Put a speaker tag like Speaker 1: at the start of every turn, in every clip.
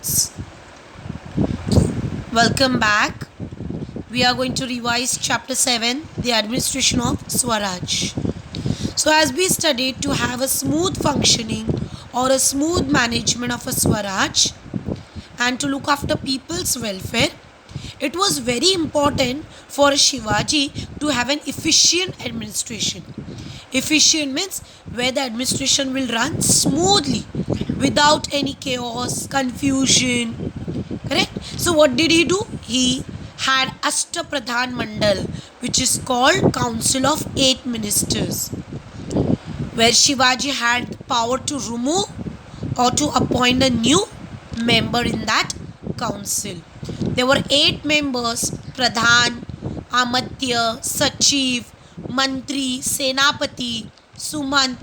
Speaker 1: students, welcome back. We are going to revise chapter 7, the administration of Swaraj. So as we studied, to have a smooth functioning or a smooth management of a Swaraj and to look after people's welfare, it was very important for Shivaji to have an efficient administration. Efficient means where the administration will run smoothly without any chaos, confusion. Correct? So what did he do? He had Ashtapradhan Mandal, which is called Council of 8 Ministers, where Shivaji had the power to remove or to appoint a new member in that council. There were 8 members: Pradhan, Amatya, Sachiv, Mantri, Senapati, Sumant,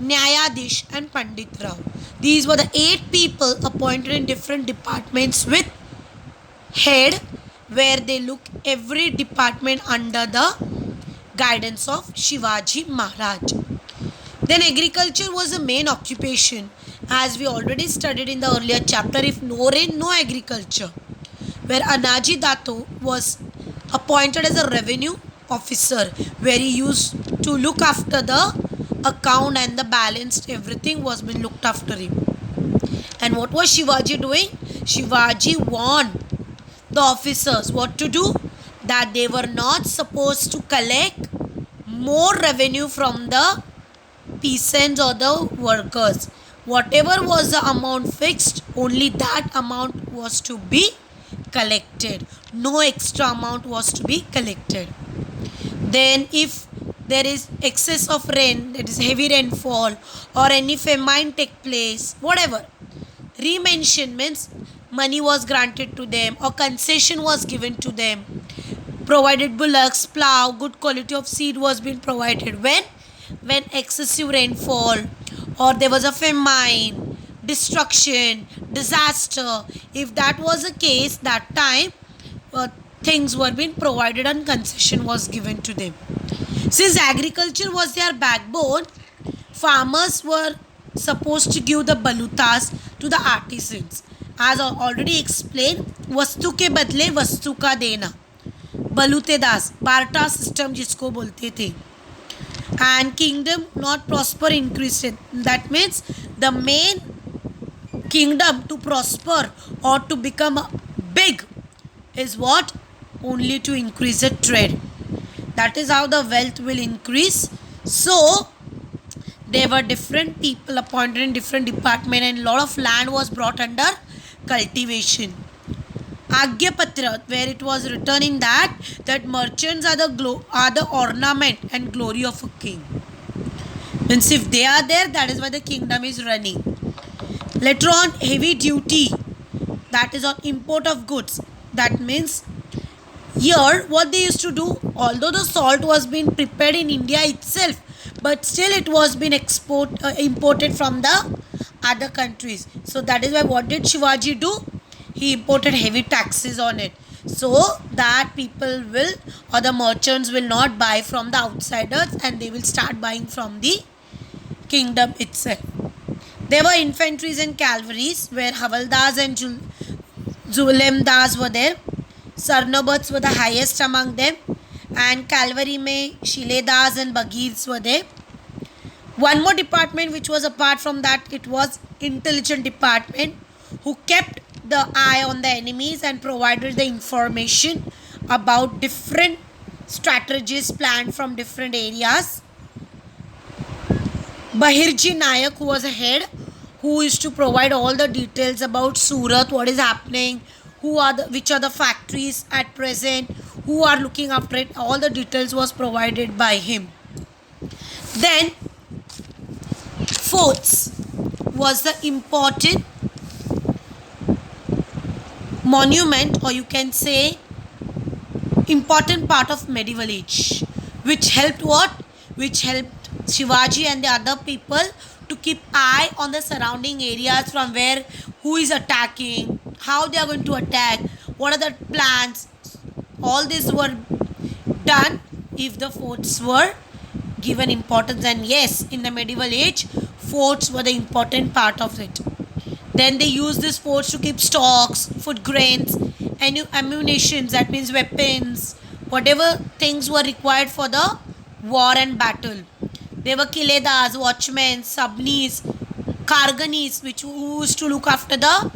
Speaker 1: Nyayadish and Pandit Rao. These were the 8 people appointed in different departments with head, where they look every department under the guidance of Shivaji Maharaj. Then agriculture was the main occupation, as we already studied in the earlier chapter. If no rain, no agriculture, where Anaji Dato was appointed as a revenue officer, where he used to look after the account and the balance, everything was being looked after him. And what was Shivaji doing? Shivaji warned the officers what to do, that they were not supposed to collect more revenue from the peasants or the workers. Whatever was the amount fixed, only that amount was to be collected. No extra amount was to be collected. Then if there is excess of rain, that is heavy rainfall, or any famine take place, whatever, remention means money was granted to them or concession was given to them, provided bullocks, plough, good quality of seed was being provided. When excessive rainfall or there was a famine, destruction, disaster, if that was the case, that time things were being provided and concession was given to them. Since agriculture was their backbone, farmers were supposed to give the balutas to the artisans. As I already explained, वस्तु के बदले वस्तु का देना, बलूतेदास, बार्टा system जिसको बोलते थे. And kingdom not prosper increased. That means the main kingdom to prosper or to become big is what? Only to increase the trade. That is how the wealth will increase. So there were different people appointed in different department, and lot of land was brought under cultivation. Agyapatra, where it was written in that merchants are the ornament and glory of a king. Means if they are there, that is why the kingdom is running. Later on, heavy duty, that is on import of goods. That means here what they used to do, although the salt was being prepared in India itself, but still it was being imported from the other countries. So that is why what did Shivaji do? He imported heavy taxes on it, so that people will, or the merchants will not buy from the outsiders, and they will start buying from the kingdom itself. There were infantries and cavalries, where Havaldars and Zulemdars were there. Sarnobats were the highest among them, and cavalry mein Shiledars and Bagirs were there. One more department which was apart from that, it was intelligence department, who kept the eye on the enemies and provided the information about different strategies planned from different areas. Bahirji Nayak, who was a head, who used to provide all the details about Surat, what is happening, which are the factories at present, who are looking after it, all the details was provided by him. Then forts was the important monument, or you can say important part of medieval age, which helped what? Which helped Shivaji and the other people to keep eye on the surrounding areas, from where who is attacking, how they are going to attack, what are the plans. All this were done if the forts were given importance. And yes, in the medieval age, forts were the important part of it. Then they used these forts to keep stocks, food grains, and ammunitions, that means weapons, whatever things were required for the war and battle. There were kiledas, watchmen, sabnis, karganis, which used to look after the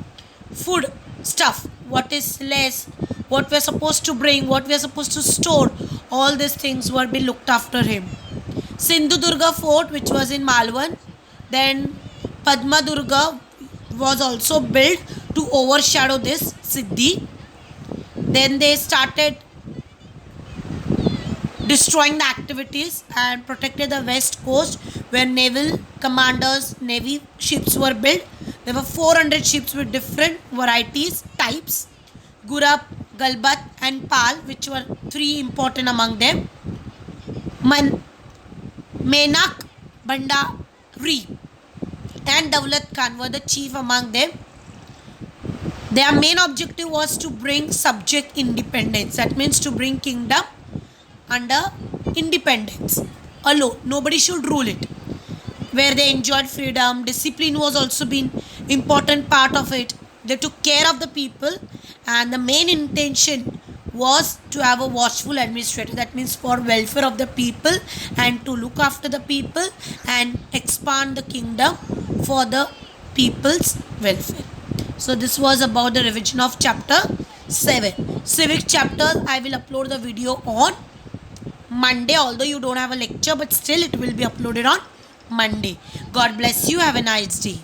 Speaker 1: food stuff, what is less, what we're supposed to bring, what we're supposed to store. All these things were being looked after him. Sindhudurga fort, which was in Malwan. Then Padma Durga was also built to overshadow this Siddhi. Then they started destroying the activities and protected the west coast where naval commanders, navy ships were built. There were 400 ships with different varieties, types, Gurab, Galbat and Pal, which were three important among them. Menak, Bandari and Daulat Khan were the chief among them. Their main objective was to bring subject independence, that means to bring kingdom under independence alone, nobody should rule it, where they enjoyed freedom. Discipline was also been important part of it. They took care of the people, and the main intention was to have a watchful administrator, that means for welfare of the people and to look after the people and expand the kingdom for the people's welfare. So this was about the revision of chapter 7. Civic chapters I will upload the video on Monday, although you don't have a lecture, but still it will be uploaded on Monday. God bless you. Have a nice day.